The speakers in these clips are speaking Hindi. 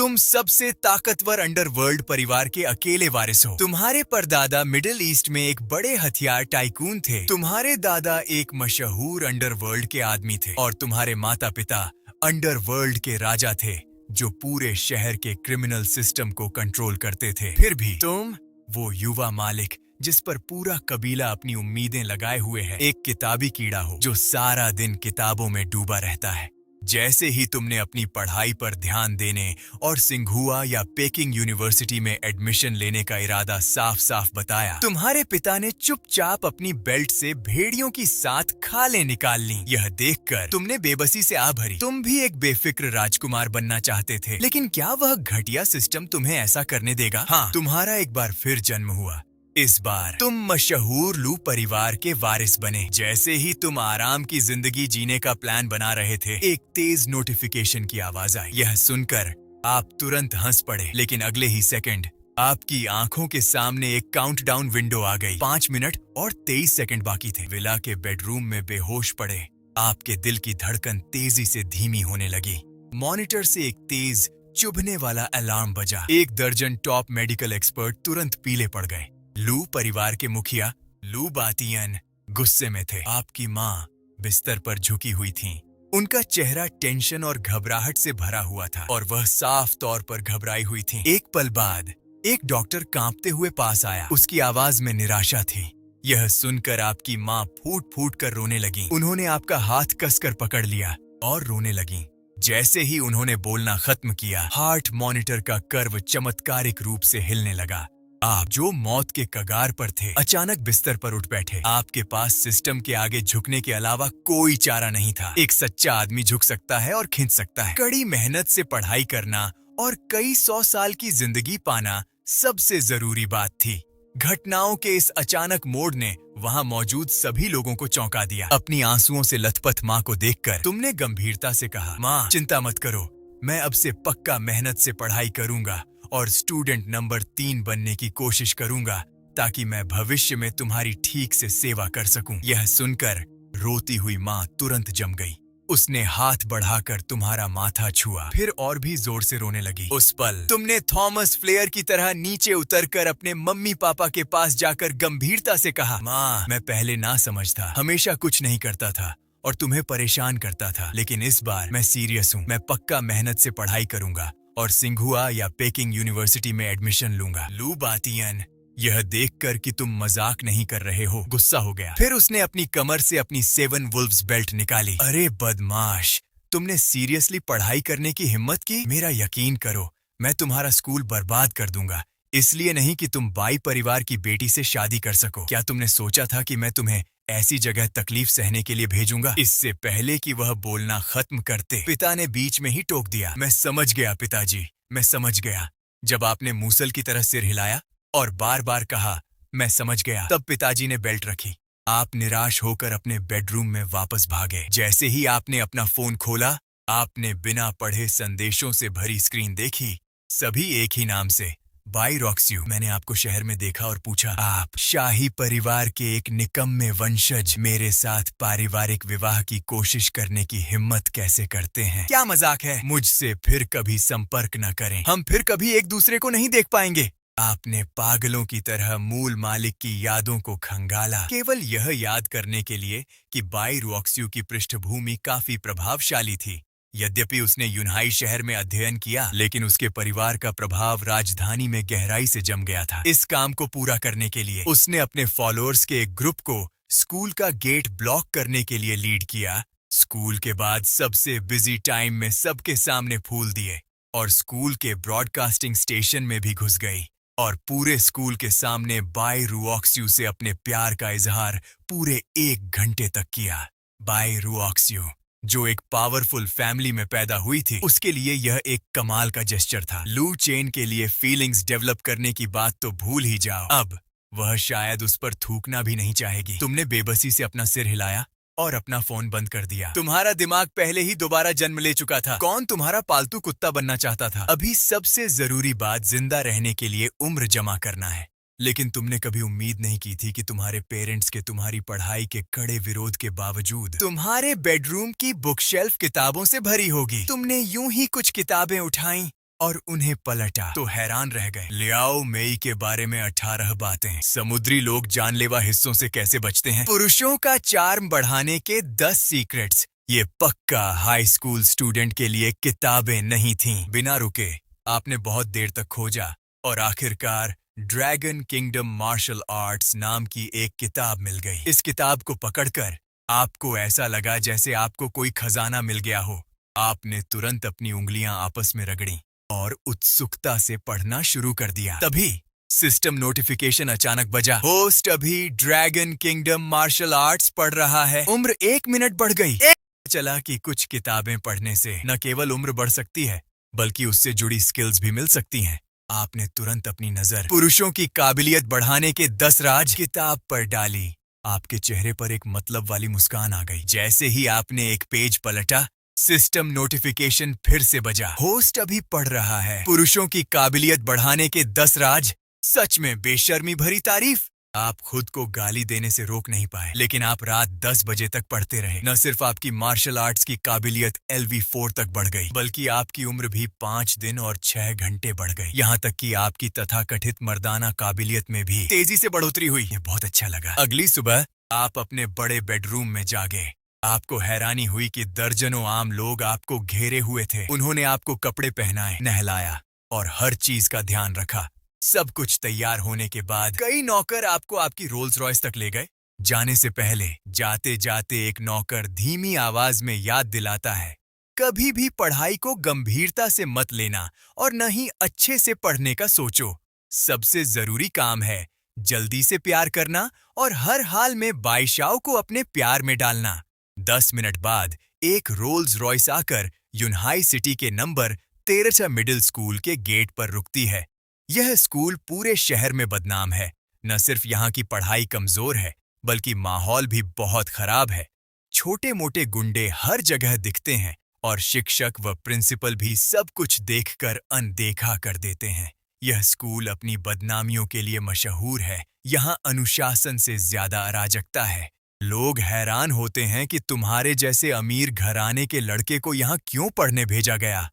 तुम सबसे ताकतवर अंडरवर्ल्ड परिवार के अकेले वारिस हो। तुम्हारे परदादा मिडिल ईस्ट में एक बड़े हथियार टाइकून थे। तुम्हारे दादा एक मशहूर अंडरवर्ल्ड के आदमी थे और तुम्हारे माता पिता अंडरवर्ल्ड के राजा थे जो पूरे शहर के क्रिमिनल सिस्टम को कंट्रोल करते थे। फिर भी तुम वो युवा मालिक जिस पर पूरा कबीला अपनी उम्मीदें लगाए हुए है, एक किताबी कीड़ा हो जो सारा दिन किताबों में डूबा रहता है। जैसे ही तुमने अपनी पढ़ाई पर ध्यान देने और सिंघुआ या पेकिंग यूनिवर्सिटी में एडमिशन लेने का इरादा साफ साफ बताया, तुम्हारे पिता ने चुपचाप अपनी बेल्ट से भेड़ियों की 7 खालें निकाल ली। यह देखकर तुमने बेबसी से आ भरी। तुम भी एक बेफिक्र राजकुमार बनना चाहते थे, लेकिन क्या वह घटिया सिस्टम तुम्हें ऐसा करने देगा? हाँ, तुम्हारा एक बार फिर जन्म हुआ। इस बार तुम मशहूर लू परिवार के वारिस बने। जैसे ही तुम आराम की जिंदगी जीने का प्लान बना रहे थे, एक तेज नोटिफिकेशन की आवाज आई। यह सुनकर आप तुरंत हंस पड़े, लेकिन अगले ही सेकंड आपकी आंखों के सामने एक काउंटडाउन विंडो आ गई। 5 मिनट और 23 सेकंड बाकी थे। विला के बेडरूम में बेहोश पड़े आपके दिल की धड़कन तेजी से धीमी होने लगी। मॉनिटर से एक तेज चुभने वाला अलार्म बजा। 1 दर्जन टॉप मेडिकल एक्सपर्ट तुरंत पीले पड़ गए। लू परिवार के मुखिया लू बातियन गुस्से में थे। आपकी माँ बिस्तर पर झुकी हुई थीं। उनका चेहरा टेंशन और घबराहट से भरा हुआ था और वह साफ तौर पर घबराई हुई थीं। एक पल बाद एक डॉक्टर कांपते हुए पास आया। उसकी आवाज में निराशा थी। यह सुनकर आपकी माँ फूट फूट कर रोने लगी। उन्होंने आपका हाथ कसकर पकड़ लिया और रोने लगी। जैसे ही उन्होंने बोलना खत्म किया, हार्ट मॉनिटर का कर्व चमत्कारिक रूप से हिलने लगा। आप जो मौत के कगार पर थे, अचानक बिस्तर पर उठ बैठे। आपके पास सिस्टम के आगे झुकने के अलावा कोई चारा नहीं था। एक सच्चा आदमी झुक सकता है और खिंच सकता है। कड़ी मेहनत से पढ़ाई करना और कई 100 साल की जिंदगी पाना सबसे जरूरी बात थी। घटनाओं के इस अचानक मोड़ ने वहां मौजूद सभी लोगों को चौंका दिया। अपनी आंसुओं से लथपथ माँ को देखकर तुमने गंभीरता से कहा, माँ चिंता मत करो, मैं अब से पक्का मेहनत से पढ़ाई करूंगा और स्टूडेंट नंबर 3 बनने की कोशिश करूंगा ताकि मैं भविष्य में तुम्हारी ठीक से सेवा कर सकूं। यह सुनकर रोती हुई माँ तुरंत जम गई। उसने हाथ बढ़ाकर तुम्हारा माथा छुआ, फिर और भी जोर से रोने लगी। उस पल तुमने थॉमस फ्लेयर की तरह नीचे उतरकर अपने मम्मी पापा के पास जाकर गंभीरता से कहा, माँ मैं पहले ना समझता, हमेशा कुछ नहीं करता था और तुम्हें परेशान करता था, लेकिन इस बार मैं सीरियस हूँ। मैं पक्का मेहनत से पढ़ाई करूंगा और सिंघुआ या पेकिंग यूनिवर्सिटी में एडमिशन लूंगा। लू बातियन यह देखकर कि तुम मजाक नहीं कर रहे हो, गुस्सा हो गया। फिर उसने अपनी कमर से अपनी 7 वुल्व्स बेल्ट निकाली। अरे बदमाश, तुमने सीरियसली पढ़ाई करने की हिम्मत की? मेरा यकीन करो, मैं तुम्हारा स्कूल बर्बाद कर दूंगा। इसलिए नहीं कि तुम बाई परिवार की बेटी से शादी कर सको। क्या तुमने सोचा था कि मैं तुम्हें ऐसी जगह तकलीफ सहने के लिए भेजूंगा? इससे पहले कि वह बोलना खत्म करते, पिता ने बीच में ही टोक दिया। मैं समझ गया पिताजी, मैं समझ गया। जब आपने मूसल की तरह सिर हिलाया और बार बार कहा मैं समझ गया, तब पिताजी ने बेल्ट रखी। आप निराश होकर अपने बेडरूम में वापस भागे। जैसे ही आपने अपना फोन खोला, आपने बिना पढ़े संदेशों से भरी स्क्रीन देखी। सभी एक ही नाम से, बाई रॉक्स्यू। मैंने आपको शहर में देखा और पूछा, आप शाही परिवार के एक निकम्मे वंशज मेरे साथ पारिवारिक विवाह की कोशिश करने की हिम्मत कैसे करते हैं? क्या मजाक है? मुझसे फिर कभी संपर्क न करें, हम फिर कभी एक दूसरे को नहीं देख पाएंगे। आपने पागलों की तरह मूल मालिक की यादों को खंगाला, केवल यह याद करने के लिए कि बाई रॉक्स्यू की पृष्ठभूमि काफी प्रभावशाली थी। यद्यपि उसने यूनहाई शहर में अध्ययन किया, लेकिन उसके परिवार का प्रभाव राजधानी में गहराई से जम गया था। इस काम को पूरा करने के लिए उसने अपने फॉलोअर्स के एक ग्रुप को स्कूल का गेट ब्लॉक करने के लिए लीड किया। स्कूल के बाद सबसे बिजी टाइम में सबके सामने फूल दिए और स्कूल के ब्रॉडकास्टिंग स्टेशन में भी घुस गई और पूरे स्कूल के सामने बाई रुऑक्स्यू से अपने प्यार का इजहार पूरे 1 घंटे तक किया। बाई रुऑक्स्यू जो एक पावरफुल फैमिली में पैदा हुई थी, उसके लिए यह एक कमाल का जेस्चर था। लू चेन के लिए फीलिंग्स डेवलप करने की बात तो भूल ही जाओ। अब वह शायद उस पर थूकना भी नहीं चाहेगी। तुमने बेबसी से अपना सिर हिलाया और अपना फोन बंद कर दिया। तुम्हारा दिमाग पहले ही दोबारा जन्म ले चुका था। कौन तुम्हारा पालतू कुत्ता बनना चाहता था? अभी सबसे जरूरी बात जिंदा रहने के लिए उम्र जमा करना है। लेकिन तुमने कभी उम्मीद नहीं की थी कि तुम्हारे पेरेंट्स के तुम्हारी पढ़ाई के कड़े विरोध के बावजूद तुम्हारे बेडरूम की बुकशेल्फ किताबों से भरी होगी। तुमने यूं ही कुछ किताबें उठाईं और उन्हें पलटा तो हैरान रह गए। लियाओ मेई के बारे में 18 बातें। समुद्री लोग जानलेवा हिस्सों से कैसे बचते हैं। पुरुषों का चार्म बढ़ाने के 10 सीक्रेट्स। ये पक्का हाई स्कूल स्टूडेंट के लिए किताबें नहीं थीं। बिना रुके आपने बहुत देर तक खोजा और आखिरकार ड्रैगन किंगडम मार्शल आर्ट्स नाम की एक किताब मिल गई। इस किताब को पकड़कर आपको ऐसा लगा जैसे आपको कोई खजाना मिल गया हो। आपने तुरंत अपनी उंगलियां आपस में रगड़ी और उत्सुकता से पढ़ना शुरू कर दिया। तभी सिस्टम नोटिफिकेशन अचानक बजा। होस्ट अभी ड्रैगन किंगडम मार्शल आर्ट्स पढ़ रहा है। उम्र 1 मिनट बढ़ गई। चला कि कुछ किताबें पढ़ने से न केवल उम्र बढ़ सकती है बल्कि उससे जुड़ी स्किल्स भी मिल सकती हैं। आपने तुरंत अपनी नजर पुरुषों की काबिलियत बढ़ाने के 10 राज किताब पर डाली। आपके चेहरे पर एक मतलब वाली मुस्कान आ गई। जैसे ही आपने एक पेज पलटा, सिस्टम नोटिफिकेशन फिर से बजा। होस्ट अभी पढ़ रहा है। पुरुषों की काबिलियत बढ़ाने के 10 राज। सच में बेशर्मी भरी तारीफ। आप खुद को गाली देने से रोक नहीं पाए, लेकिन आप रात 10 बजे तक पढ़ते रहे। न सिर्फ आपकी मार्शल आर्ट्स की काबिलियत LV4 तक बढ़ गई, बल्कि आपकी उम्र भी 5 दिन और 6 घंटे बढ़ गई। यहाँ तक कि आपकी तथाकथित मर्दाना काबिलियत में भी तेजी से बढ़ोतरी हुई। ये बहुत अच्छा लगा। अगली सुबह आप अपने बड़े बेडरूम में जागे। आपको हैरानी हुई कि दर्जनों आम लोग आपको घेरे हुए थे। उन्होंने आपको कपड़े पहनाए, नहलाया और हर चीज का ध्यान रखा। सब कुछ तैयार होने के बाद कई नौकर आपको आपकी रोल्स रॉयस तक ले गए। जाने से पहले जाते जाते एक नौकर धीमी आवाज में याद दिलाता है, कभी भी पढ़ाई को गंभीरता से मत लेना और न ही अच्छे से पढ़ने का सोचो। सबसे जरूरी काम है जल्दी से प्यार करना और हर हाल में बाईशाओ को अपने प्यार में डालना। 10 मिनट बाद एक रोल्स रॉयस आकर यूनहाई सिटी के नंबर 13 मिडिल स्कूल के गेट पर रुकती है। यह स्कूल पूरे शहर में बदनाम है। न सिर्फ यहाँ की पढ़ाई कमजोर है, बल्कि माहौल भी बहुत खराब है। छोटे मोटे गुंडे हर जगह दिखते हैं और शिक्षक व प्रिंसिपल भी सब कुछ देखकर अनदेखा कर देते हैं। यह स्कूल अपनी बदनामियों के लिए मशहूर है। यहाँ अनुशासन से ज्यादा अराजकता है। लोग हैरान होते हैं कि तुम्हारे जैसे अमीर घराने के लड़के को यहाँ क्यों पढ़ने भेजा गया।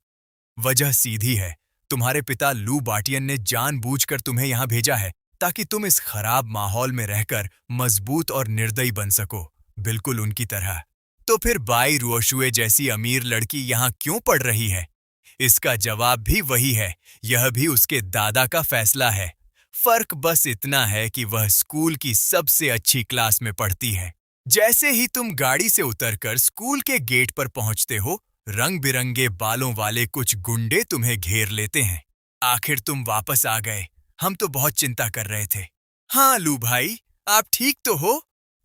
वजह सीधी है, तुम्हारे पिता लू बाटियन ने जानबूझकर तुम्हें यहाँ भेजा है ताकि तुम इस खराब माहौल में रहकर मजबूत और निर्दयी बन सको, बिल्कुल उनकी तरह। तो फिर बाई रुओशुए जैसी अमीर लड़की यहाँ क्यों पढ़ रही है? इसका जवाब भी वही है, यह भी उसके दादा का फैसला है। फर्क बस इतना है कि वह स्कूल की सबसे अच्छी क्लास में पढ़ती है। जैसे ही तुम गाड़ी से उतरकर स्कूल के गेट पर पहुंचते हो, रंग बिरंगे बालों वाले कुछ गुंडे तुम्हें घेर लेते हैं। आखिर तुम वापस आ गए, हम तो बहुत चिंता कर रहे थे। हाँ लू भाई, आप ठीक तो हो?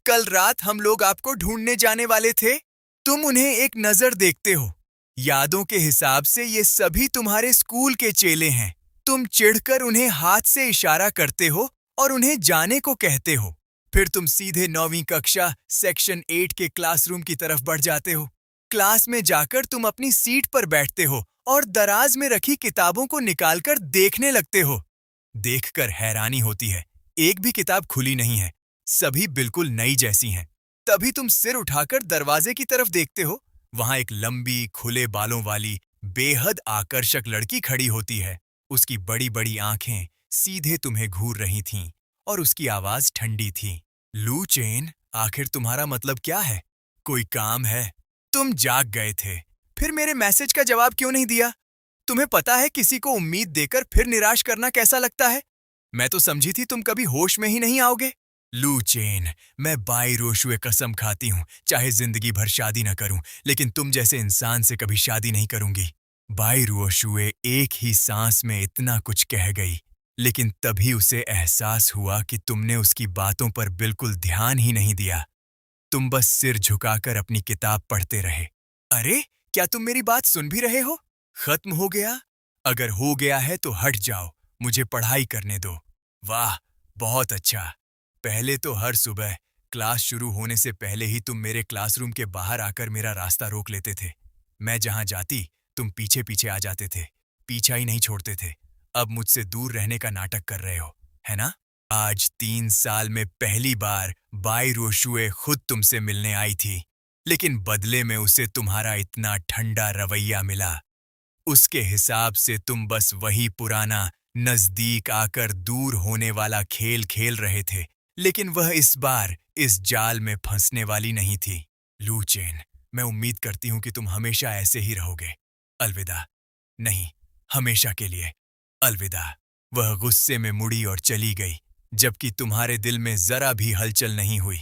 कल रात हम लोग आपको ढूंढने जाने वाले थे। तुम उन्हें एक नजर देखते हो। यादों के हिसाब से ये सभी तुम्हारे स्कूल के चेले हैं। तुम चिढ़कर उन्हें हाथ से इशारा करते हो और उन्हें जाने को कहते हो। फिर तुम सीधे 9वीं कक्षा सेक्शन 8 के क्लासरूम की तरफ बढ़ जाते हो। क्लास में जाकर तुम अपनी सीट पर बैठते हो और दराज में रखी किताबों को निकालकर देखने लगते हो। देखकर हैरानी होती है, एक भी किताब खुली नहीं है, सभी बिल्कुल नई जैसी हैं। तभी तुम सिर उठाकर दरवाजे की तरफ देखते हो। वहां एक लंबी, खुले बालों वाली, बेहद आकर्षक लड़की खड़ी होती है। उसकी बड़ी बड़ी आंखें सीधे तुम्हें घूर रही थीं और उसकी आवाज ठंडी थी। लू चेन, आखिर तुम्हारा मतलब क्या है? कोई काम है? तुम जाग गए थे, फिर मेरे मैसेज का जवाब क्यों नहीं दिया? तुम्हें पता है किसी को उम्मीद देकर फिर निराश करना कैसा लगता है? मैं तो समझी थी तुम कभी होश में ही नहीं आओगे। लू चेन, मैं बाई रोशुए कसम खाती हूँ, चाहे जिंदगी भर शादी न करूं, लेकिन तुम जैसे इंसान से कभी शादी नहीं करूंगी। बाई रोशुए एक ही सांस में इतना कुछ कह गई, लेकिन तभी उसे एहसास हुआ कि तुमने उसकी बातों पर बिल्कुल ध्यान ही नहीं दिया। तुम बस सिर झुकाकर अपनी किताब पढ़ते रहे। अरे, क्या तुम मेरी बात सुन भी रहे हो? खत्म हो गया? अगर हो गया है तो हट जाओ, मुझे पढ़ाई करने दो। वाह, बहुत अच्छा। पहले तो हर सुबह क्लास शुरू होने से पहले ही तुम मेरे क्लासरूम के बाहर आकर मेरा रास्ता रोक लेते थे। मैं जहां जाती, तुम पीछे पीछे आ जाते थे, पीछा ही नहीं छोड़ते थे। अब मुझसे दूर रहने का नाटक कर रहे हो, है ना? आज 3 साल में पहली बार बाई रोशुए खुद तुमसे मिलने आई थी, लेकिन बदले में उसे तुम्हारा इतना ठंडा रवैया मिला। उसके हिसाब से तुम बस वही पुराना नजदीक आकर दूर होने वाला खेल खेल रहे थे, लेकिन वह इस बार इस जाल में फंसने वाली नहीं थी। लू चेन, मैं उम्मीद करती हूँ कि तुम हमेशा ऐसे ही रहोगे। अलविदा। नहीं, हमेशा के लिए। अलविदा। वह गुस्से में मुड़ी और चली गई, जबकि तुम्हारे दिल में जरा भी हलचल नहीं हुई।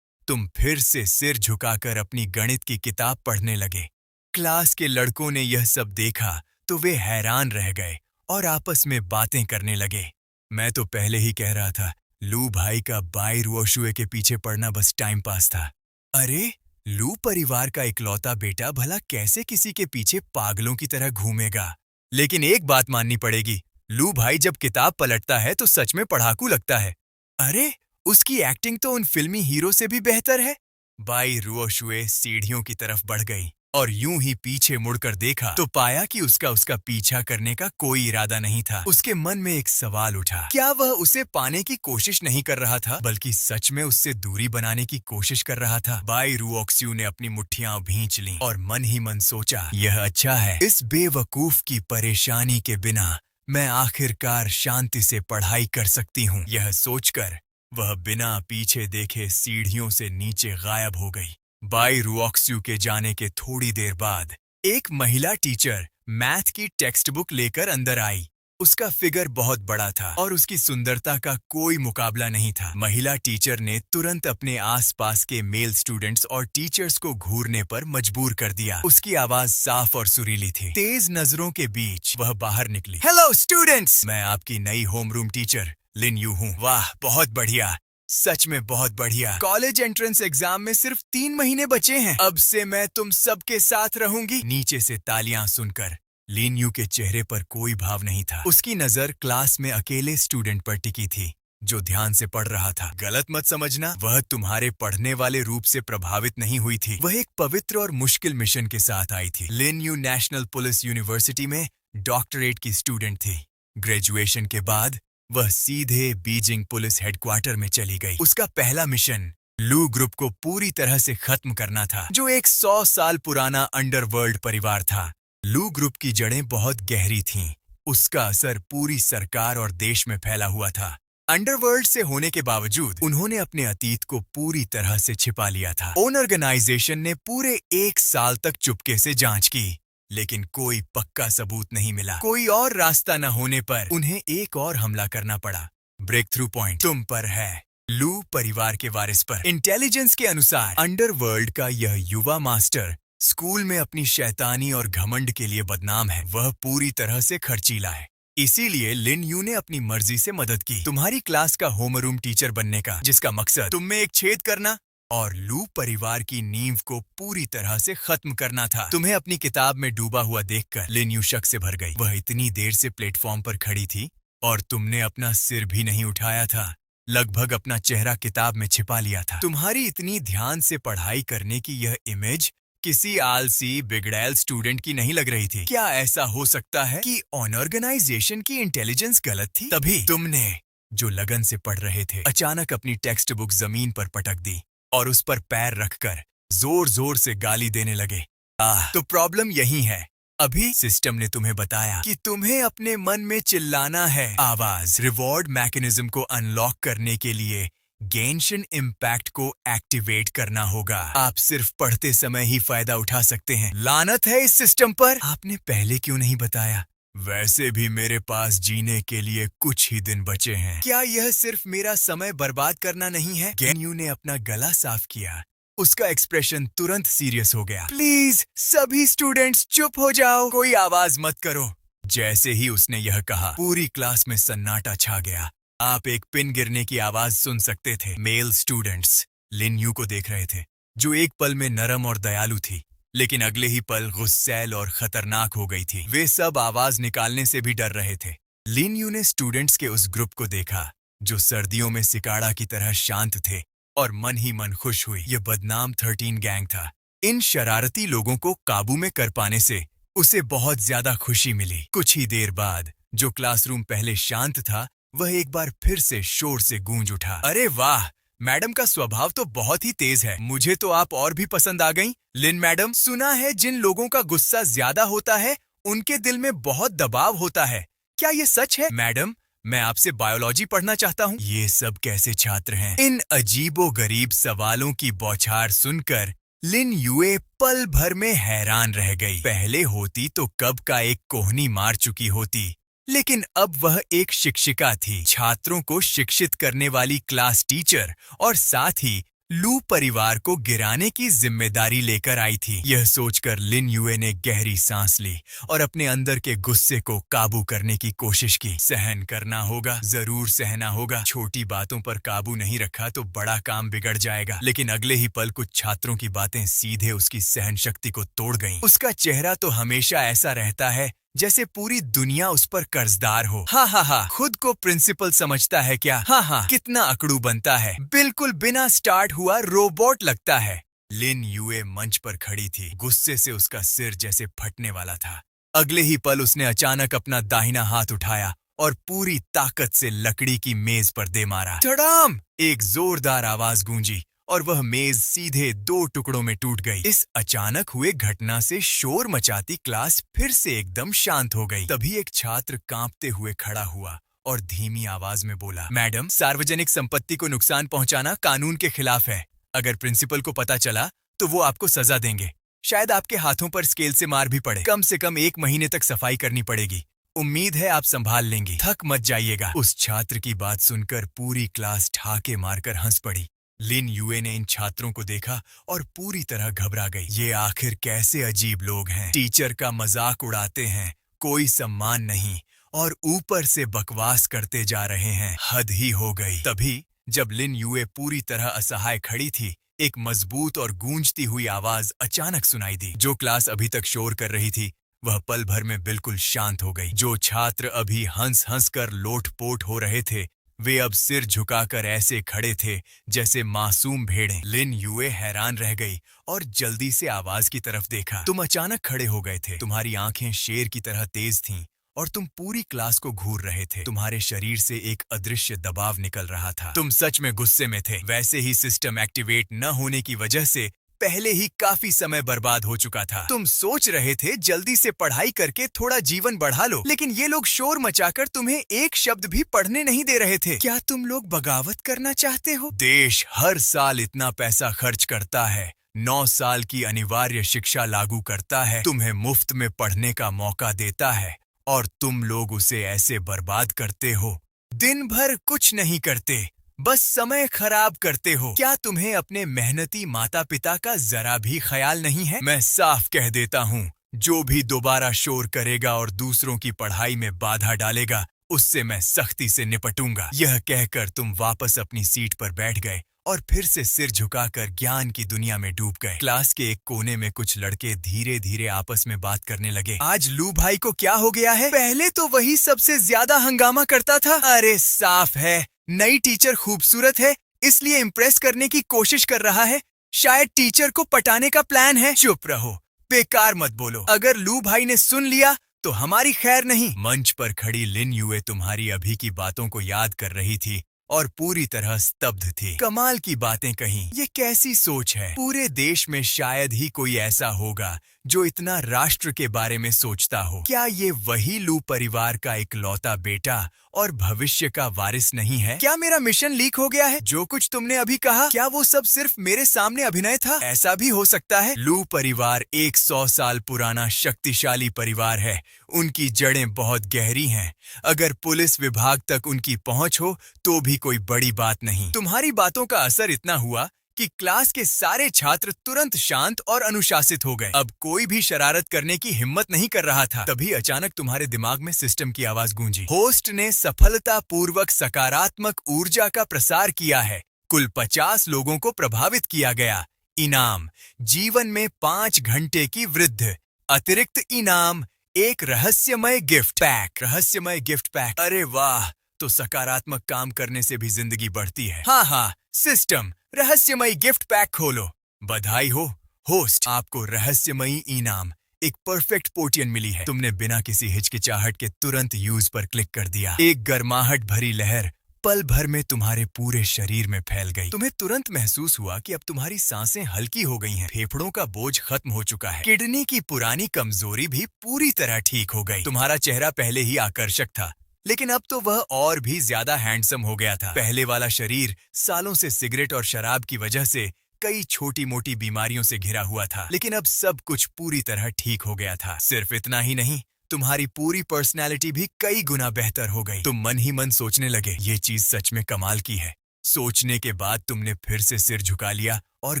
तुम फिर से सिर झुकाकर अपनी गणित की किताब पढ़ने लगे। क्लास के लड़कों ने यह सब देखा तो वे हैरान रह गए और आपस में बातें करने लगे। मैं तो पहले ही कह रहा था, लू भाई का बाई रुओशुए के पीछे पड़ना बस टाइम पास था। अरे, लू परिवार का इकलौता बेटा भला कैसे किसी के पीछे पागलों की तरह घूमेगा? लेकिन एक बात माननी पड़ेगी, लू भाई जब किताब पलटता है तो सच में पढ़ाकू लगता है। अरे, उसकी एक्टिंग तो उन फिल्मी हीरो से भी बेहतर है। बाई रुओशुए सीढ़ियों की तरफ बढ़ गई और यूं ही पीछे मुड़कर देखा तो पाया कि उसका पीछा करने का कोई इरादा नहीं था। उसके मन में एक सवाल उठा, क्या वह उसे पाने की कोशिश नहीं कर रहा था, बल्कि सच में उससे दूरी बनाने की कोशिश कर रहा था? बाई रुओक्स्यू ने अपनी मुट्ठियां भींच लीं और मन ही मन सोचा, यह अच्छा है, इस बेवकूफ की परेशानी के बिना मैं आखिरकार शांति से पढ़ाई कर सकती हूँ। यह सोचकर वह बिना पीछे देखे सीढ़ियों से नीचे गायब हो गई। बाई रुओक्स्यू के जाने के थोड़ी देर बाद एक महिला टीचर मैथ की टेक्स्ट बुक लेकर अंदर आई। उसका फिगर बहुत बड़ा था और उसकी सुंदरता का कोई मुकाबला नहीं था। महिला टीचर ने तुरंत अपने आसपास के मेल स्टूडेंट्स और टीचर्स को घूरने पर मजबूर कर दिया। उसकी आवाज साफ और सुरीली थी। तेज नजरों के बीच वह बाहर निकली। हेलो स्टूडेंट्स, मैं आपकी नई होमरूम टीचर लिन यू हूँ। वाह, बहुत बढ़िया, सच में बहुत बढ़िया। कॉलेज एंट्रेंस एग्जाम में सिर्फ 3 महीने बचे हैं। अब से मैं तुम सबके साथ रहूंगी। नीचे से तालियां सुनकर लिन यू के चेहरे पर कोई भाव नहीं था। उसकी नजर क्लास में अकेले स्टूडेंट पर टिकी थी जो ध्यान से पढ़ रहा था। गलत मत समझना, वह तुम्हारे पढ़ने वाले रूप से प्रभावित नहीं हुई थी। वह एक पवित्र और मुश्किल मिशन के साथ आई थी। लिन यू नेशनल पुलिस यूनिवर्सिटी में डॉक्टरेट की स्टूडेंट थी। ग्रेजुएशन के बाद वह सीधे बीजिंग पुलिस हेडक्वार्टर में चली गई। उसका पहला मिशन लू ग्रुप को पूरी तरह से खत्म करना था, जो एक 100 साल पुराना अंडरवर्ल्ड परिवार था। लू ग्रुप की जड़ें बहुत गहरी थीं। उसका असर पूरी सरकार और देश में फैला हुआ था। अंडरवर्ल्ड से होने के बावजूद उन्होंने अपने अतीत को पूरी तरह से छिपा लिया था। ओन ऑर्गेनाइजेशन ने पूरे 1 साल तक चुपके से जांच की, लेकिन कोई पक्का सबूत नहीं मिला। कोई और रास्ता न होने पर उन्हें एक और हमला करना पड़ा। ब्रेक थ्रू पॉइंट तुम पर है, लू परिवार के वारिस पर। इंटेलिजेंस के अनुसार अंडरवर्ल्ड का यह युवा मास्टर स्कूल में अपनी शैतानी और घमंड के लिए बदनाम है। वह पूरी तरह से खर्चीला है। इसीलिए लिन यू ने अपनी मर्जी से मदद की तुम्हारी क्लास का होमरूम टीचर बनने का, जिसका मकसद तुम में एक छेद करना और लू परिवार की नींव को पूरी तरह से खत्म करना था। तुम्हें अपनी किताब में डूबा हुआ देखकर लिन यू शक से भर गई। वह इतनी देर से प्लेटफॉर्म पर खड़ी थी और तुमने अपना सिर भी नहीं उठाया था, लगभग अपना चेहरा किताब में छिपा लिया था। तुम्हारी इतनी ध्यान से पढ़ाई करने की यह इमेज किसी आलसी बिगड़ैल स्टूडेंट की नहीं लग रही थी। क्या ऐसा हो सकता है कि ऑर्गेनाइजेशन की इंटेलिजेंस गलत थी? तभी तुमने, जो लगन से पढ़ रहे थे, अचानक अपनी टेक्स्ट बुक जमीन पर पटक दी और उस पर पैर रखकर जोर जोर से गाली देने लगे। तो प्रॉब्लम यही है। अभी सिस्टम ने तुम्हें बताया कि तुम्हें अपने मन में चिल्लाना है। आवाज रिवॉर्ड मैकेनिज्म को अनलॉक करने के लिए गेंशिन इम्पैक्ट को एक्टिवेट करना होगा। आप सिर्फ पढ़ते समय ही फायदा उठा सकते हैं। लानत है इस सिस्टम पर। आपने पहले क्यों नहीं बताया? वैसे भी मेरे पास जीने के लिए कुछ ही दिन बचे हैं। क्या यह सिर्फ मेरा समय बर्बाद करना नहीं है? गेन्यू ने अपना गला साफ किया। उसका एक्सप्रेशन तुरंत सीरियस हो गया। प्लीज सभी स्टूडेंट्स चुप हो जाओ, कोई आवाज मत करो। जैसे ही उसने यह कहा, पूरी क्लास में सन्नाटा छा गया। आप एक पिन गिरने की आवाज सुन सकते थे। मेल स्टूडेंट्स लिन यू को देख रहे थे, जो एक पल में नरम और दयालु थी, लेकिन अगले ही पल गुस्सैल और खतरनाक हो गई थी। वे सब आवाज निकालने से भी डर रहे थे। लिन यू ने स्टूडेंट्स के उस ग्रुप को देखा जो सर्दियों में सिकाड़ा की तरह शांत थे और मन ही मन खुश हुई। यह बदनाम 13 गैंग था। इन शरारती लोगों को काबू में कर पाने से उसे बहुत ज्यादा खुशी मिली। कुछ ही देर बाद जो क्लासरूम पहले शांत था, वह एक बार फिर से शोर से गूंज उठा। अरे वाह, मैडम का स्वभाव तो बहुत ही तेज है। मुझे तो आप और भी पसंद आ गईं। लिन मैडम, सुना है जिन लोगों का गुस्सा ज्यादा होता है उनके दिल में बहुत दबाव होता है। क्या ये सच है? मैडम, मैं आपसे बायोलॉजी पढ़ना चाहता हूँ। ये सब कैसे छात्र हैं? इन अजीबो-गरीब सवालों की बौछार सुनकर लिन युए पल भर में हैरान रह गई। पहले होती तो कब का एक कोहनी मार चुकी होती, लेकिन अब वह एक शिक्षिका थी, छात्रों को शिक्षित करने वाली क्लास टीचर, और साथ ही लू परिवार को गिराने की जिम्मेदारी लेकर आई थी। यह सोचकर लिन युए ने गहरी सांस ली और अपने अंदर के गुस्से को काबू करने की कोशिश की। सहन करना होगा, जरूर सहना होगा। छोटी बातों पर काबू नहीं रखा तो बड़ा काम बिगड़ जाएगा। लेकिन अगले ही पल कुछ छात्रों की बातें सीधे उसकी सहन शक्ति को तोड़ गईं। उसका चेहरा तो हमेशा ऐसा रहता है जैसे पूरी दुनिया उस पर कर्जदार हो। हा हा हा, खुद को प्रिंसिपल समझता है क्या? हाँ हाँ, कितना अकड़ू बनता है, बिल्कुल बिना स्टार्ट हुआ रोबोट लगता है। लिन युए मंच पर खड़ी थी, गुस्से से उसका सिर जैसे फटने वाला था। अगले ही पल उसने अचानक अपना दाहिना हाथ उठाया और पूरी ताकत से लकड़ी की मेज पर दे मारा। धड़ाम! एक जोरदार आवाज गूंजी और वह मेज सीधे 2 टुकड़ों में टूट गई। इस अचानक हुए घटना से शोर मचाती क्लास फिर से एकदम शांत हो गई। तभी एक छात्र कांपते हुए खड़ा हुआ और धीमी आवाज में बोला, मैडम, सार्वजनिक संपत्ति को नुकसान पहुंचाना कानून के खिलाफ है। अगर प्रिंसिपल को पता चला तो वो आपको सजा देंगे। शायद आपके हाथों पर स्केल से मार भी पड़े। कम से कम 1 महीने तक सफाई करनी पड़ेगी। उम्मीद है आप संभाल लेंगी। थक मत जाइएगा। उस छात्र की बात सुनकर पूरी क्लास ठाके मारकर हंस पड़ी। लिन युए ने इन छात्रों को देखा और पूरी तरह घबरा गई। ये आखिर कैसे अजीब लोग हैं? टीचर का मजाक उड़ाते हैं, कोई सम्मान नहीं, और ऊपर से बकवास करते जा रहे हैं। हद ही हो गई। तभी जब लिन युए पूरी तरह असहाय खड़ी थी, एक मजबूत और गूंजती हुई आवाज अचानक सुनाई दी। जो क्लास अभी तक शोर कर रही थी वह पल भर में बिल्कुल शांत हो गई। जो छात्र अभी हंस हंस कर लोटपोट हो रहे थे वे अब सिर झुकाकर ऐसे खड़े थे जैसे मासूम भेड़ें। लिन युए हैरान रह गई और जल्दी से आवाज की तरफ देखा। तुम अचानक खड़े हो गए थे, तुम्हारी आंखें शेर की तरह तेज थीं और तुम पूरी क्लास को घूर रहे थे। तुम्हारे शरीर से एक अदृश्य दबाव निकल रहा था। तुम सच में गुस्से में थे। वैसे ही सिस्टम एक्टिवेट न होने की वजह से पहले ही काफी समय बर्बाद हो चुका था। तुम सोच रहे थे जल्दी से पढ़ाई करके थोड़ा जीवन बढ़ा लो, लेकिन ये लोग शोर मचाकर तुम्हें एक शब्द भी पढ़ने नहीं दे रहे थे। क्या तुम लोग बगावत करना चाहते हो? देश हर साल इतना पैसा खर्च करता है, 9 साल की अनिवार्य शिक्षा लागू करता है, तुम्हें मुफ्त में पढ़ने का मौका देता है, और तुम लोग उसे ऐसे बर्बाद करते हो। दिन भर कुछ नहीं करते, बस समय खराब करते हो। क्या तुम्हें अपने मेहनती माता पिता का जरा भी ख्याल नहीं है? मैं साफ कह देता हूँ, जो भी दोबारा शोर करेगा और दूसरों की पढ़ाई में बाधा डालेगा, उससे मैं सख्ती से निपटूंगा। यह कहकर तुम वापस अपनी सीट पर बैठ गए और फिर से सिर झुकाकर ज्ञान की दुनिया में डूब गए। क्लास के एक कोने में कुछ लड़के धीरे धीरे आपस में बात करने लगे। आज लू भाई को क्या हो गया है? पहले तो वही सबसे ज्यादा हंगामा करता था। अरे साफ है, नई टीचर खूबसूरत है इसलिए इम्प्रेस करने की कोशिश कर रहा है। शायद टीचर को पटाने का प्लान है। चुप रहो, बेकार मत बोलो। अगर लू भाई ने सुन लिया तो हमारी खैर नहीं। मंच पर खड़ी लिन युए तुम्हारी अभी की बातों को याद कर रही थी और पूरी तरह स्तब्ध थी। कमाल की बातें कहीं। ये कैसी सोच है? पूरे देश में शायद ही कोई ऐसा होगा जो इतना राष्ट्र के बारे में सोचता हो। क्या ये वही लू परिवार का इकलौता बेटा और भविष्य का वारिस नहीं है? क्या मेरा मिशन लीक हो गया है? जो कुछ तुमने अभी कहा, क्या वो सब सिर्फ मेरे सामने अभिनय था? ऐसा भी हो सकता है। लू परिवार 100 साल पुराना शक्तिशाली परिवार है। उनकी जड़ें बहुत गहरी हैं। अगर पुलिस विभाग तक उनकी पहुंच हो तो भी कोई बड़ी बात नहीं। तुम्हारी बातों का असर इतना हुआ कि क्लास के सारे छात्र तुरंत शांत और अनुशासित हो गए। अब कोई भी शरारत करने की हिम्मत नहीं कर रहा था। तभी अचानक तुम्हारे दिमाग में सिस्टम की आवाज गूंजी। होस्ट ने सफलतापूर्वक सकारात्मक ऊर्जा का प्रसार किया है। कुल 50 लोगों को प्रभावित किया गया। इनाम, जीवन में 5 घंटे की वृद्धि। अतिरिक्त इनाम, एक रहस्यमय गिफ्ट पैक। रहस्यमय गिफ्ट पैक, अरे वाह! तो सकारात्मक काम करने से भी जिंदगी बढ़ती है। हाँ हाँ, सिस्टम, रहस्यमयी गिफ्ट पैक खोलो। बधाई हो होस्ट, आपको रहस्यमयी इनाम, एक परफेक्ट पोटियन मिली है। तुमने बिना किसी हिचकिचाहट के तुरंत यूज पर क्लिक कर दिया। एक गर्माहट भरी लहर पल भर में तुम्हारे पूरे शरीर में फैल गई। तुम्हें तुरंत महसूस हुआ कि अब तुम्हारी सांसें हल्की हो गई हैं, फेफड़ों का बोझ खत्म हो चुका है, किडनी की पुरानी कमजोरी भी पूरी तरह ठीक हो गई। तुम्हारा चेहरा पहले ही आकर्षक था, लेकिन अब तो वह और भी ज्यादा हैंडसम हो गया था। पहले वाला शरीर सालों से सिगरेट और शराब की वजह से कई छोटी मोटी बीमारियों से घिरा हुआ था, लेकिन अब सब कुछ पूरी तरह ठीक हो गया था। सिर्फ इतना ही नहीं, तुम्हारी पूरी पर्सनैलिटी भी कई गुना बेहतर हो गई। तुम मन ही मन सोचने लगे, ये चीज सच में कमाल की है। सोचने के बाद तुमने फिर से सिर झुका लिया और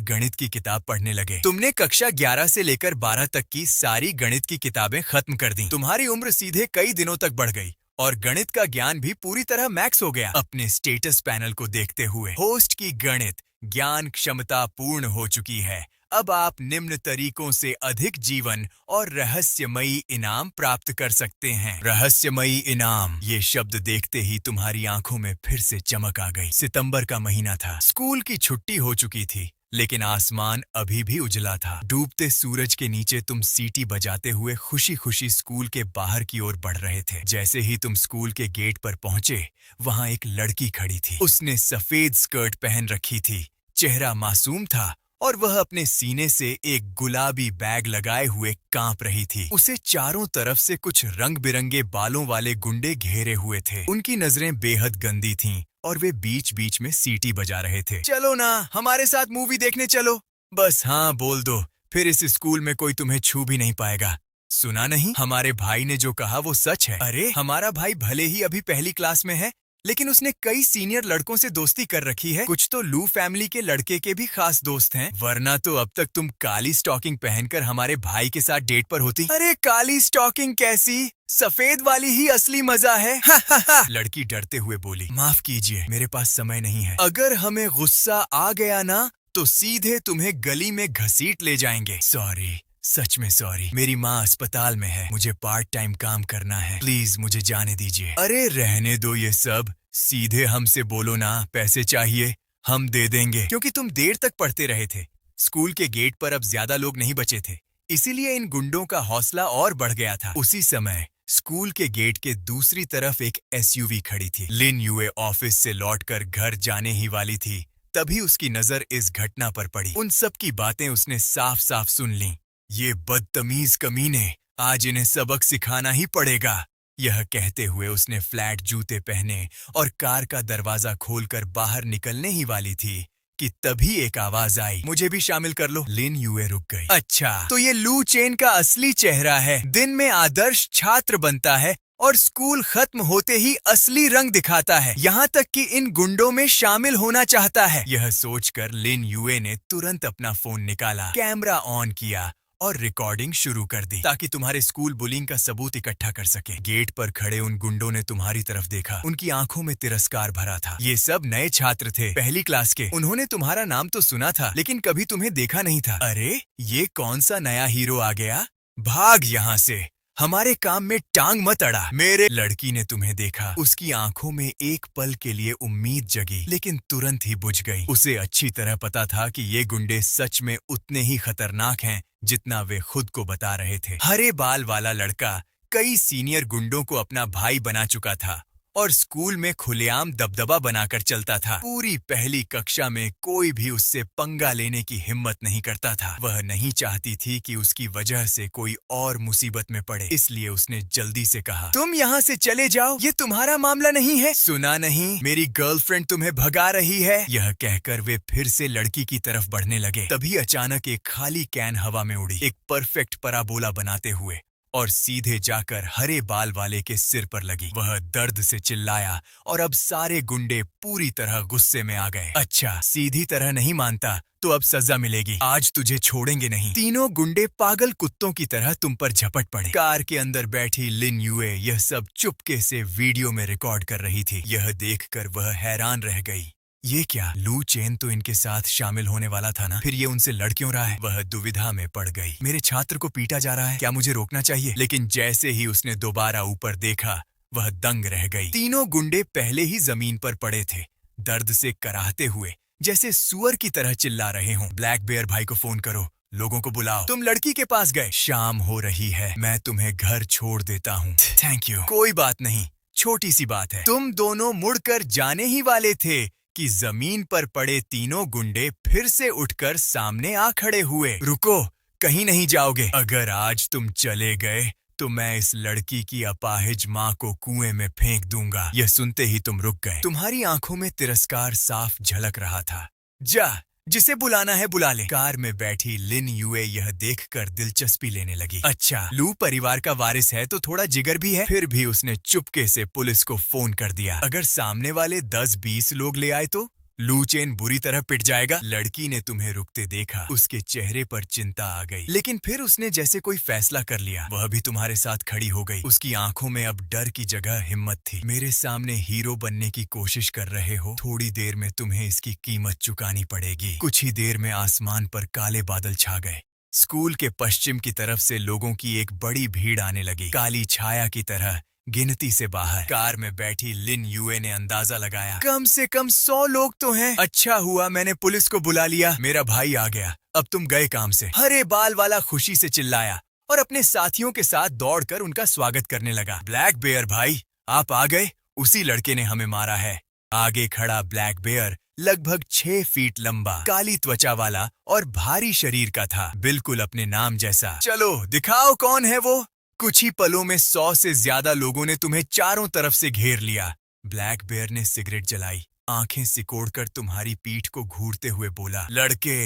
गणित की किताब पढ़ने लगे। तुमने कक्षा 11 से लेकर 12 तक की सारी गणित की किताबें खत्म कर दी। तुम्हारी उम्र सीधे कई दिनों तक बढ़ गई और गणित का ज्ञान भी पूरी तरह मैक्स हो गया। अपने स्टेटस पैनल को देखते हुए होस्ट की गणित ज्ञान क्षमता पूर्ण हो चुकी है। अब आप निम्न तरीकों से अधिक जीवन और रहस्यमयी इनाम प्राप्त कर सकते हैं। रहस्यमयी इनाम, ये शब्द देखते ही तुम्हारी आंखों में फिर से चमक आ गई। सितंबर का महीना था, स्कूल की छुट्टी हो चुकी थी, लेकिन आसमान अभी भी उजला था। डूबते सूरज के नीचे तुम सीटी बजाते हुए खुशी खुशी स्कूल के बाहर की ओर बढ़ रहे थे। जैसे ही तुम स्कूल के गेट पर पहुंचे, वहां एक लड़की खड़ी थी। उसने सफेद स्कर्ट पहन रखी थी, चेहरा मासूम था और वह अपने सीने से एक गुलाबी बैग लगाए हुए कांप रही थी। उसे चारों तरफ से कुछ रंग बिरंगे बालों वाले गुंडे घेरे हुए थे। उनकी नजरें बेहद गंदी थीं और वे बीच बीच में सीटी बजा रहे थे। चलो ना, हमारे साथ मूवी देखने चलो। बस हाँ बोल दो, फिर इस स्कूल में कोई तुम्हें छू भी नहीं पाएगा। सुना नहीं, हमारे भाई ने जो कहा वो सच है। अरे हमारा भाई भले ही अभी पहली क्लास में है, लेकिन उसने कई सीनियर लड़कों से दोस्ती कर रखी है। कुछ तो लू फैमिली के लड़के के भी खास दोस्त हैं, वरना तो अब तक तुम काली स्टॉकिंग पहनकर हमारे भाई के साथ डेट पर होती। अरे काली स्टॉकिंग कैसी, सफेद वाली ही असली मजा है। हा हा हा। लड़की डरते हुए बोली, माफ कीजिए, मेरे पास समय नहीं है। अगर हमें गुस्सा आ गया ना, तो सीधे तुम्हें गली में घसीट ले जाएंगे। सॉरी, सच में सॉरी, मेरी माँ अस्पताल में है, मुझे पार्ट टाइम काम करना है, प्लीज मुझे जाने दीजिए। अरे रहने दो ये सब, सीधे हमसे बोलो ना, पैसे चाहिए, हम दे देंगे। क्योंकि तुम देर तक पढ़ते रहे थे, स्कूल के गेट पर अब ज्यादा लोग नहीं बचे थे, इसीलिए इन गुंडों का हौसला और बढ़ गया था। उसी समय स्कूल के गेट के दूसरी तरफ एक एसयूवी खड़ी थी। लिन यूए ऑफिस से लौटकर घर जाने ही वाली थी, तभी उसकी नजर इस घटना पर पड़ी। उन सब की बातें उसने साफ साफ सुन ली। ये बदतमीज कमीने, आज इन्हें सबक सिखाना ही पड़ेगा। यह कहते हुए उसने फ्लैट जूते पहने और कार का दरवाजा खोलकर बाहर निकलने ही वाली थी कि तभी एक आवाज आई, मुझे भी शामिल कर लो। लिन यूए रुक गई। अच्छा, तो ये लू चेन का असली चेहरा है। दिन में आदर्श छात्र बनता है और स्कूल खत्म होते ही असली रंग दिखाता है, यहाँ तक कि इन गुंडों में शामिल होना चाहता है। यह सोचकर लिन यूए ने तुरंत अपना फोन निकाला, कैमरा ऑन किया और रिकॉर्डिंग शुरू कर दी, ताकि तुम्हारे स्कूल बुलिंग का सबूत इकट्ठा कर सके। गेट पर खड़े उन गुंडों ने तुम्हारी तरफ देखा, उनकी आंखों में तिरस्कार भरा था। ये सब नए छात्र थे, पहली क्लास के। उन्होंने तुम्हारा नाम तो सुना था, लेकिन कभी तुम्हें देखा नहीं था। अरे ये कौन सा नया हीरो आ गया, भाग यहाँ से, हमारे काम में टांग मत अड़ा। मेरे लड़की ने तुम्हें देखा, उसकी आंखों में एक पल के लिए उम्मीद जगी, लेकिन तुरंत ही बुझ गई। उसे अच्छी तरह पता था कि ये गुंडे सच में उतने ही खतरनाक हैं जितना वे खुद को बता रहे थे। हरे बाल वाला लड़का कई सीनियर गुंडों को अपना भाई बना चुका था और स्कूल में खुलेआम दबदबा बनाकर चलता था। पूरी पहली कक्षा में कोई भी उससे पंगा लेने की हिम्मत नहीं करता था। वह नहीं चाहती थी कि उसकी वजह से कोई और मुसीबत में पड़े, इसलिए उसने जल्दी से कहा, तुम यहाँ से चले जाओ, ये तुम्हारा मामला नहीं है। सुना नहीं, मेरी गर्लफ्रेंड तुम्हें भगा रही है। यह कहकर वे फिर से लड़की की तरफ बढ़ने लगे। तभी अचानक एक खाली कैन हवा में उड़ी, एक परफेक्ट पराबोला बनाते हुए, और सीधे जाकर हरे बाल वाले के सिर पर लगी। वह दर्द से चिल्लाया और अब सारे गुंडे पूरी तरह गुस्से में आ गए। अच्छा, सीधी तरह नहीं मानता तो अब सजा मिलेगी, आज तुझे छोड़ेंगे नहीं। तीनों गुंडे पागल कुत्तों की तरह तुम पर झपट पड़े। कार के अंदर बैठी लिन यूए यह सब चुपके से वीडियो में रिकॉर्ड कर रही थी। यह देखकर वह हैरान रह गई। ये क्या, लू चेन तो इनके साथ शामिल होने वाला था ना, फिर ये उनसे लड़ क्यों रहा है? वह दुविधा में पड़ गई। मेरे छात्र को पीटा जा रहा है, क्या मुझे रोकना चाहिए? लेकिन जैसे ही उसने दोबारा ऊपर देखा, वह दंग रह गई। तीनों गुंडे पहले ही जमीन पर पड़े थे, दर्द से कराहते हुए, जैसे सुअर की तरह चिल्ला रहे हों। ब्लैक बेयर भाई को फोन करो, लोगों को बुलाओ। तुम लड़की के पास गए, शाम हो रही है, मैं तुम्हें घर छोड़ देता हूँ। Thank you. कोई बात नहीं, छोटी सी बात है, तुम दोनों मुड़कर जाने ही वाले थे कि जमीन पर पड़े तीनों गुंडे फिर से उठकर सामने आ खड़े हुए। रुको, कहीं नहीं जाओगे। अगर आज तुम चले गए तो मैं इस लड़की की अपाहिज माँ को कुएं में फेंक दूंगा। यह सुनते ही तुम रुक गए। तुम्हारी आंखों में तिरस्कार साफ झलक रहा था। जा, जिसे बुलाना है बुला ले। कार में बैठी लिन युए यह देखकर दिलचस्पी लेने लगी। अच्छा, लू परिवार का वारिस है तो थोड़ा जिगर भी है। फिर भी उसने चुपके से पुलिस को फोन कर दिया। अगर सामने वाले 10-20 लोग ले आए तो लू चेन बुरी तरह पिट जाएगा। लड़की ने तुम्हें रुकते देखा, उसके चेहरे पर चिंता आ गई, लेकिन फिर उसने जैसे कोई फैसला कर लिया। वह भी तुम्हारे साथ खड़ी हो गई। उसकी आंखों में अब डर की जगह हिम्मत थी। मेरे सामने हीरो बनने की कोशिश कर रहे हो, थोड़ी देर में तुम्हें इसकी कीमत चुकानी पड़ेगी। कुछ ही देर में आसमान पर काले बादल छा गए। स्कूल के पश्चिम की तरफ से लोगों की एक बड़ी भीड़ आने लगी, काली छाया की तरह गिनती से बाहर। कार में बैठी लिन युए ने अंदाजा लगाया, कम से कम 100 लोग तो हैं। अच्छा हुआ मैंने पुलिस को बुला लिया, मेरा भाई आ गया, अब तुम गए काम से। हरे बाल वाला खुशी से चिल्लाया और अपने साथियों के साथ दौड़कर उनका स्वागत करने लगा। ब्लैक बेयर भाई, आप आ गए, उसी लड़के ने हमें मारा है। आगे खड़ा ब्लैक बेयर लगभग 6 फीट लंबा, काली त्वचा वाला और भारी शरीर का था, बिल्कुल अपने नाम जैसा। चलो दिखाओ कौन है वो। कुछ ही पलों में 100 से ज्यादा लोगों ने तुम्हें चारों तरफ से घेर लिया। ब्लैक बेयर ने सिगरेट जलाई, आंखें सिकोड़कर तुम्हारी पीठ को घूरते हुए बोला, लड़के,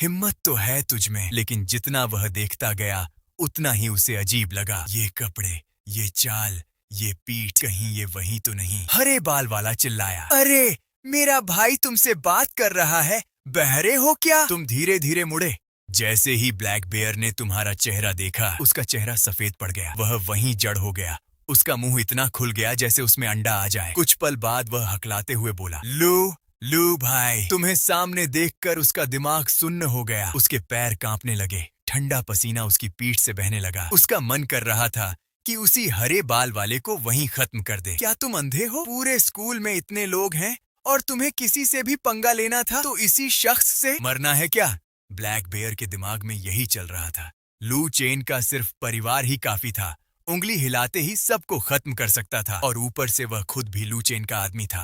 हिम्मत तो है तुझमें, लेकिन जितना वह देखता गया उतना ही उसे अजीब लगा। ये कपड़े, ये चाल, ये पीठ, कहीं ये वही तो नहीं। हरे बाल वाला चिल्लाया, अरे मेरा भाई तुमसे बात कर रहा है, बहरे हो क्या? तुम धीरे धीरे मुड़े। जैसे ही ब्लैक बेयर ने तुम्हारा चेहरा देखा, उसका चेहरा सफेद पड़ गया। वह वहीं जड़ हो गया। उसका मुंह इतना खुल गया जैसे उसमें अंडा आ जाए। कुछ पल बाद वह हकलाते हुए बोला, लू भाई। तुम्हें सामने देखकर उसका दिमाग सुन्न हो गया। उसके पैर कांपने लगे, ठंडा पसीना उसकी पीठ से बहने लगा। उसका मन कर रहा था कि उसी हरे बाल वाले को वहीं खत्म कर दे। क्या तुम अंधे हो? पूरे स्कूल में इतने लोग हैं और तुम्हें किसी से भी पंगा लेना था तो इसी शख्स से मरना है क्या? ब्लैक बेयर के दिमाग में यही चल रहा था। लू चेन का सिर्फ परिवार ही काफी था, उंगली हिलाते ही सबको खत्म कर सकता था, और ऊपर से वह खुद भी लू चेन का आदमी था।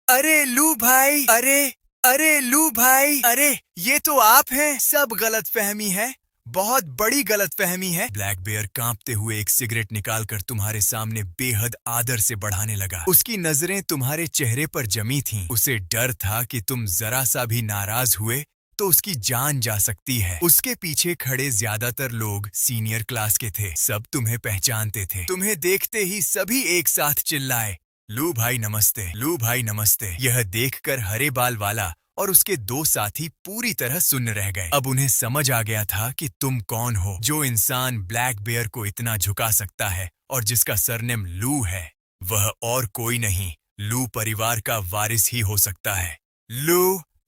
अरे लू भाई, अरे लू भाई, अरे ये तो आप हैं। सब गलतफहमी है, बहुत बड़ी गलतफहमी है। ब्लैक बेयर कांपते हुए एक सिगरेट निकालकर तुम्हारे सामने बेहद आदर से बढ़ाने लगा। उसकी नजरें तुम्हारे चेहरे पर जमी थीं। उसे डर था कि तुम जरा सा भी नाराज हुए तो उसकी जान जा सकती है। उसके पीछे खड़े ज्यादातर लोग सीनियर क्लास के थे, सब तुम्हें पहचानते थे। तुम्हें देखते ही सभी एक साथ चिल्लाए, लू भाई नमस्ते, लू भाई नमस्ते। यह देखकर हरे बाल वाला और उसके 2 साथी पूरी तरह सुन्न रह गए। अब उन्हें समझ आ गया था कि तुम कौन हो। जो इंसान ब्लैक बेयर को इतना झुका सकता है और जिसका सरनेम लू है, वह और कोई नहीं, लू परिवार का वारिस ही हो सकता है।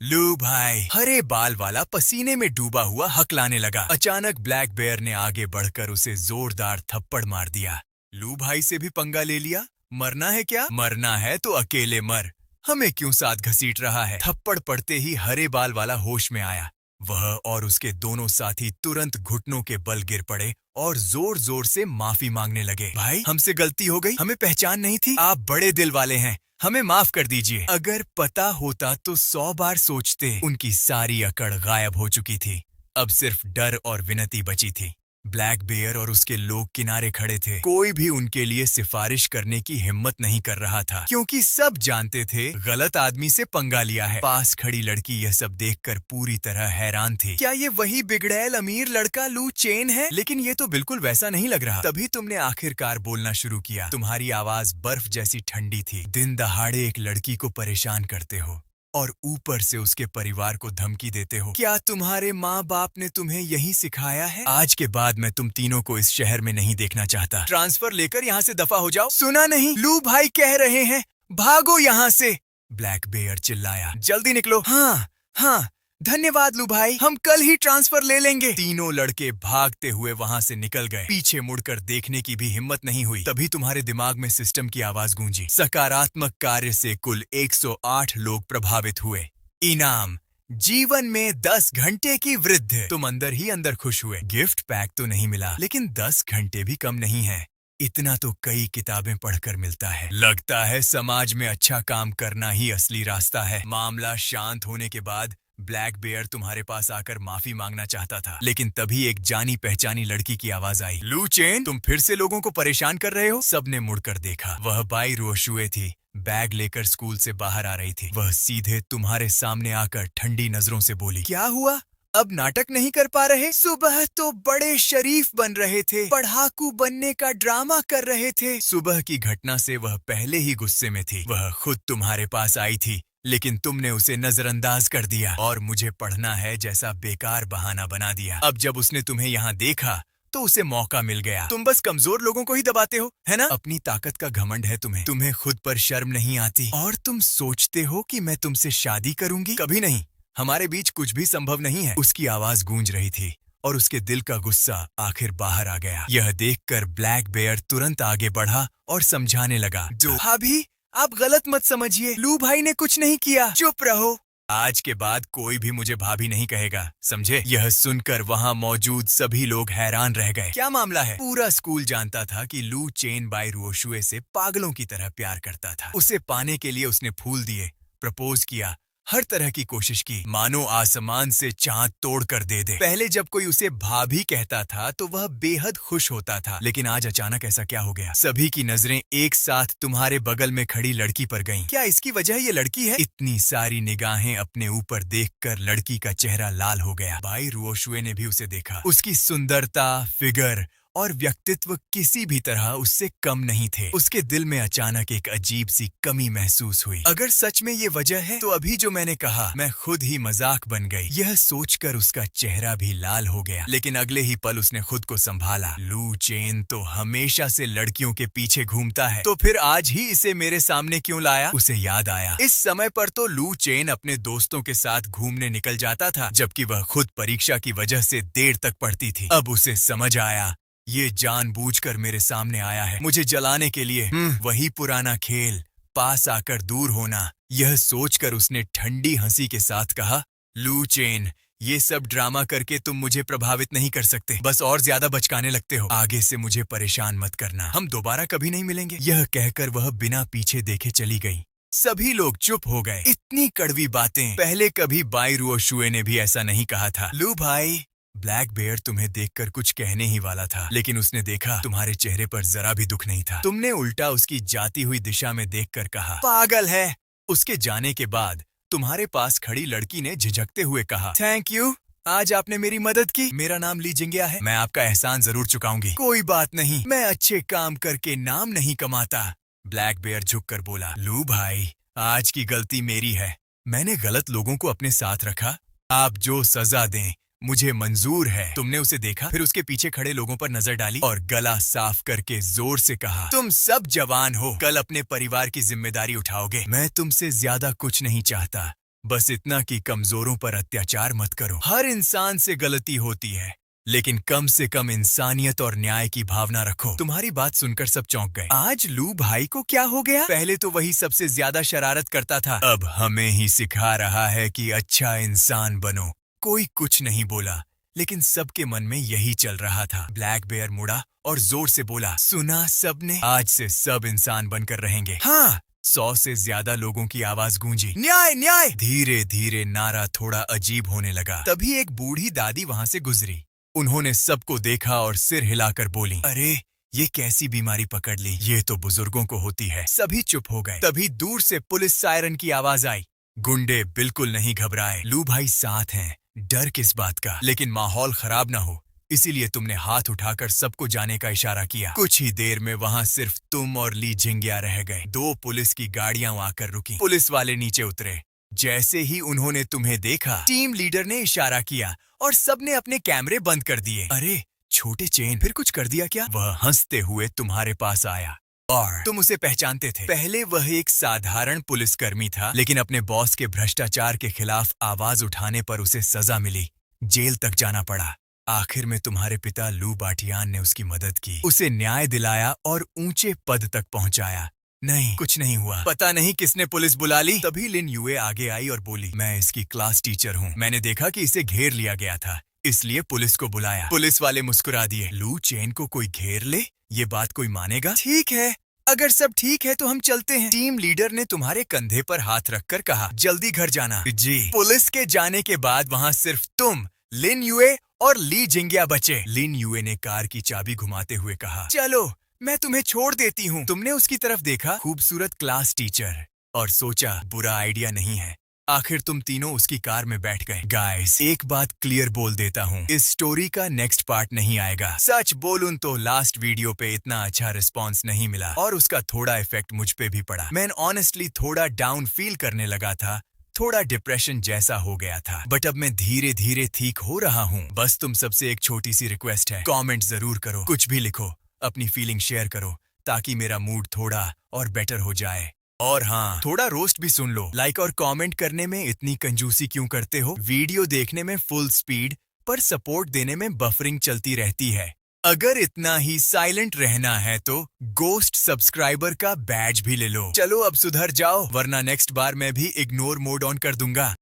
लू भाई। हरे बाल वाला पसीने में डूबा हुआ हकलाने लगा। अचानक ब्लैक बेयर ने आगे बढ़कर उसे जोरदार थप्पड़ मार दिया। लू भाई से भी पंगा ले लिया? मरना है क्या? मरना है तो अकेले मर, हमें क्यों साथ घसीट रहा है? थप्पड़ पड़ते ही हरे बाल वाला होश में आया। वह और उसके दोनों साथी तुरंत घुटनों के बल गिर पड़े और जोर जोर से माफी मांगने लगे। भाई, हमसे गलती हो गई, हमें पहचान नहीं थी, आप बड़े दिल वाले हैं, हमें माफ कर दीजिए। अगर पता होता तो 100 बार सोचते। उनकी सारी अकड़ गायब हो चुकी थी, अब सिर्फ डर और विनती बची थी। ब्लैक बेयर और उसके लोग किनारे खड़े थे। कोई भी उनके लिए सिफारिश करने की हिम्मत नहीं कर रहा था, क्योंकि सब जानते थे गलत आदमी से पंगा लिया है। पास खड़ी लड़की यह सब देखकर पूरी तरह हैरान थी। क्या ये वही बिगड़ैल अमीर लड़का लू चेन है? लेकिन ये तो बिल्कुल वैसा नहीं लग रहा। तभी तुमने आखिरकार बोलना शुरू किया। तुम्हारी आवाज बर्फ जैसी ठंडी थी। दिन दहाड़े एक लड़की को परेशान करते हो और ऊपर से उसके परिवार को धमकी देते हो। क्या तुम्हारे माँ बाप ने तुम्हें यही सिखाया है? आज के बाद मैं तुम तीनों को इस शहर में नहीं देखना चाहता। ट्रांसफर लेकर यहाँ से दफा हो जाओ। सुना नहीं? लू भाई कह रहे हैं, भागो यहाँ से। ब्लैक बेयर चिल्लाया, जल्दी निकलो। हाँ, धन्यवाद लू भाई, हम कल ही ट्रांसफर ले लेंगे। तीनों लड़के भागते हुए वहाँ से निकल गए। पीछे मुड़कर देखने की भी हिम्मत नहीं हुई। तभी तुम्हारे दिमाग में सिस्टम की आवाज गूंजी। सकारात्मक कार्य से कुल 108 लोग प्रभावित हुए। इनाम, जीवन में 10 घंटे की वृद्धि। तुम अंदर ही अंदर खुश हुए। गिफ्ट पैक तो नहीं मिला, लेकिन 10 घंटे भी कम नहीं है। इतना तो कई किताबें पढ़कर मिलता है। लगता है समाज में अच्छा काम करना ही असली रास्ता है। मामला शांत होने के बाद ब्लैक बेयर तुम्हारे पास आकर माफी मांगना चाहता था, लेकिन तभी एक जानी पहचानी लड़की की आवाज आई। लू चेन, तुम फिर से लोगों को परेशान कर रहे हो? सबने मुड़कर देखा। वह बाई रुओशुए थी। बैग लेकर स्कूल से बाहर आ रही थी। वह सीधे तुम्हारे सामने आकर ठंडी नजरों से बोली, क्या हुआ? अब नाटक नहीं कर पा रहे? सुबह तो बड़े शरीफ बन रहे थे, पढ़ाकू बनने का ड्रामा कर रहे थे। सुबह की घटना से वह पहले ही गुस्से में थी। वह खुद तुम्हारे पास आई थी, लेकिन तुमने उसे नजरअंदाज कर दिया और मुझे पढ़ना है जैसा बेकार बहाना बना दिया। अब जब उसने तुम्हें यहाँ देखा तो उसे मौका मिल गया। तुम बस कमजोर लोगों को ही दबाते हो, है ना? अपनी ताकत का घमंड है तुम्हें खुद पर शर्म नहीं आती। और तुम सोचते हो कि मैं तुमसे शादी करूंगी? कभी नहीं। हमारे बीच कुछ भी संभव नहीं है। उसकी आवाज गूंज रही थी और उसके दिल का गुस्सा आखिर बाहर आ गया। यह देखकर ब्लैक बेयर तुरंत आगे बढ़ा और समझाने लगा, जो भाभी, आप गलत मत समझिए, लू भाई ने कुछ नहीं किया, चुप रहो। आज के बाद कोई भी मुझे भाभी नहीं कहेगा, समझे? यह सुनकर वहाँ मौजूद सभी लोग हैरान रह गए। क्या मामला है? पूरा स्कूल जानता था कि लू चेन बाई रुओशुए से पागलों की तरह प्यार करता था। उसे पाने के लिए उसने फूल दिए, प्रपोज किया, हर तरह की कोशिश की, मानो आसमान से चांद तोड़ कर दे दे। पहले जब कोई उसे भाभी कहता था तो वह बेहद खुश होता था, लेकिन आज अचानक ऐसा क्या हो गया? सभी की नजरें एक साथ तुम्हारे बगल में खड़ी लड़की पर गईं। क्या इसकी वजह ये लड़की है? इतनी सारी निगाहें अपने ऊपर देखकर लड़की का चेहरा लाल हो गया। बाई रुओशुए ने भी उसे देखा। उसकी सुंदरता, फिगर और व्यक्तित्व किसी भी तरह उससे कम नहीं थे। उसके दिल में अचानक एक अजीब सी कमी महसूस हुई। अगर सच में ये वजह है तो अभी जो मैंने कहा, मैं खुद ही मजाक बन गई। यह सोचकर उसका चेहरा भी लाल हो गया, लेकिन अगले ही पल उसने खुद को संभाला। लू चेन तो हमेशा से लड़कियों के पीछे घूमता है, तो फिर आज ही इसे मेरे सामने क्यों लाया? उसे याद आया, इस समय पर तो लू चेन अपने दोस्तों के साथ घूमने निकल जाता था, जबकि वह खुद परीक्षा की वजह से देर तक पढ़ती थी। अब उसे समझ आया, ये जानबूझकर मेरे सामने आया है, मुझे जलाने के लिए। वही पुराना खेल, पास आकर दूर होना। यह सोचकर उसने ठंडी हंसी के साथ कहा, लू चेन, ये सब ड्रामा करके तुम मुझे प्रभावित नहीं कर सकते, बस और ज्यादा बचकाने लगते हो। आगे से मुझे परेशान मत करना, हम दोबारा कभी नहीं मिलेंगे। यह कहकर वह बिना पीछे देखे चली गई। सभी लोग चुप हो गए। इतनी कड़वी बातें पहले कभी बाई रुओशुए ने भी ऐसा नहीं कहा था। लू भाई, ब्लैक बेयर तुम्हें देखकर कुछ कहने ही वाला था, लेकिन उसने देखा तुम्हारे चेहरे पर जरा भी दुख नहीं था। तुमने उल्टा उसकी जाती हुई दिशा में देखकर कहा, पागल है। उसके जाने के बाद तुम्हारे पास खड़ी लड़की ने झिझकते हुए कहा, थैंक यू, आज आपने मेरी मदद की। मेरा नाम ली जिंगिया है, मैं आपका एहसान जरूर चुकाऊंगी। कोई बात नहीं, मैं अच्छे काम करके नाम नहीं कमाता। ब्लैक बेयर झुककर बोला, लू भाई, आज की गलती मेरी है, मैंने गलत लोगों को अपने साथ रखा। आप जो सजा दें मुझे मंजूर है। तुमने उसे देखा, फिर उसके पीछे खड़े लोगों पर नजर डाली और गला साफ करके जोर से कहा, तुम सब जवान हो, कल अपने परिवार की जिम्मेदारी उठाओगे। मैं तुमसे ज्यादा कुछ नहीं चाहता, बस इतना कि कमजोरों पर अत्याचार मत करो। हर इंसान से गलती होती है, लेकिन कम से कम इंसानियत और न्याय की भावना रखो। तुम्हारी बात सुनकर सब चौंक गए। आज लू भाई को क्या हो गया? पहले तो वही सबसे ज्यादा शरारत करता था, अब हमें ही सिखा रहा है कि अच्छा इंसान बनो। कोई कुछ नहीं बोला, लेकिन सबके मन में यही चल रहा था। ब्लैक बेयर मुड़ा और जोर से बोला, सुना सबने, आज से सब इंसान बनकर रहेंगे। हाँ, 100 से ज्यादा लोगों की आवाज गूंजी, न्याय न्याय। धीरे धीरे नारा थोड़ा अजीब होने लगा। तभी एक बूढ़ी दादी वहां से गुजरी। उन्होंने सबको देखा और सिर हिलाकर बोली, अरे ये कैसी बीमारी पकड़ ली, ये तो बुजुर्गों को होती है। सभी चुप हो गए। तभी दूर से पुलिस सायरन की आवाज आई। गुंडे बिल्कुल नहीं घबराए, लू भाई साथ हैं, डर किस बात का? लेकिन माहौल खराब ना हो, इसीलिए तुमने हाथ उठाकर सबको जाने का इशारा किया। कुछ ही देर में वहाँ सिर्फ तुम और ली जिंगिया रह गए। 2 पुलिस की गाड़ियां आकर रुकी। पुलिस वाले नीचे उतरे। जैसे ही उन्होंने तुम्हें देखा, टीम लीडर ने इशारा किया और सबने अपने कैमरे बंद कर दिए। अरे छोटे चेन, फिर कुछ कर दिया क्या? वह हंसते हुए तुम्हारे पास आया और तुम उसे पहचानते थे। पहले वह एक साधारण पुलिसकर्मी था, लेकिन अपने बॉस के भ्रष्टाचार के खिलाफ आवाज उठाने पर उसे सजा मिली, जेल तक जाना पड़ा। आखिर में तुम्हारे पिता लू बाटियान ने उसकी मदद की, उसे न्याय दिलाया और ऊंचे पद तक पहुंचाया। नहीं, कुछ नहीं हुआ। पता नहीं किसने पुलिस बुला ली। तभी लिन युए आगे आई और बोली, मैं इसकी क्लास टीचर हूँ। मैंने देखा कि इसे घेर लिया गया था, इसलिए पुलिस को बुलाया। पुलिस वाले मुस्कुरा दिए। लू चेन को कोई घेर ले, ये बात कोई मानेगा? ठीक है, अगर सब ठीक है तो हम चलते हैं। टीम लीडर ने तुम्हारे कंधे पर हाथ रखकर कहा, जल्दी घर जाना। जी। पुलिस के जाने के बाद वहाँ सिर्फ तुम, लिन यूए और ली जिंगिया बचे। लिन यूए ने कार की चाबी घुमाते हुए कहा, चलो मैं तुम्हें छोड़ देती हूँ। तुमने उसकी तरफ देखा, खूबसूरत क्लास टीचर, और सोचा बुरा आइडिया नहीं है। आखिर तुम तीनों उसकी कार में बैठ गए। गाइस, एक बात क्लियर बोल देता हूँ, इस स्टोरी का नेक्स्ट पार्ट नहीं आएगा। सच बोलूं तो लास्ट वीडियो पे इतना अच्छा रिस्पांस नहीं मिला और उसका थोड़ा इफेक्ट मुझ पे भी पड़ा। मैं ऑनेस्टली थोड़ा डाउन फील करने लगा था, थोड़ा डिप्रेशन जैसा हो गया था। बट अब मैं धीरे धीरे ठीक हो रहा हूँ। बस तुम सबसे एक छोटी सी रिक्वेस्ट है, कमेंट जरूर करो, कुछ भी लिखो, अपनी फीलिंग शेयर करो, ताकि मेरा मूड थोड़ा और बेटर हो जाए। और हाँ, थोड़ा रोस्ट भी सुन लो। लाइक और कमेंट करने में इतनी कंजूसी क्यों करते हो? वीडियो देखने में फुल स्पीड पर सपोर्ट देने में बफरिंग चलती रहती है। अगर इतना ही साइलेंट रहना है तो गोस्ट सब्सक्राइबर का बैज भी ले लो। चलो अब सुधर जाओ, वरना नेक्स्ट बार मैं भी इग्नोर मोड ऑन कर दूंगा।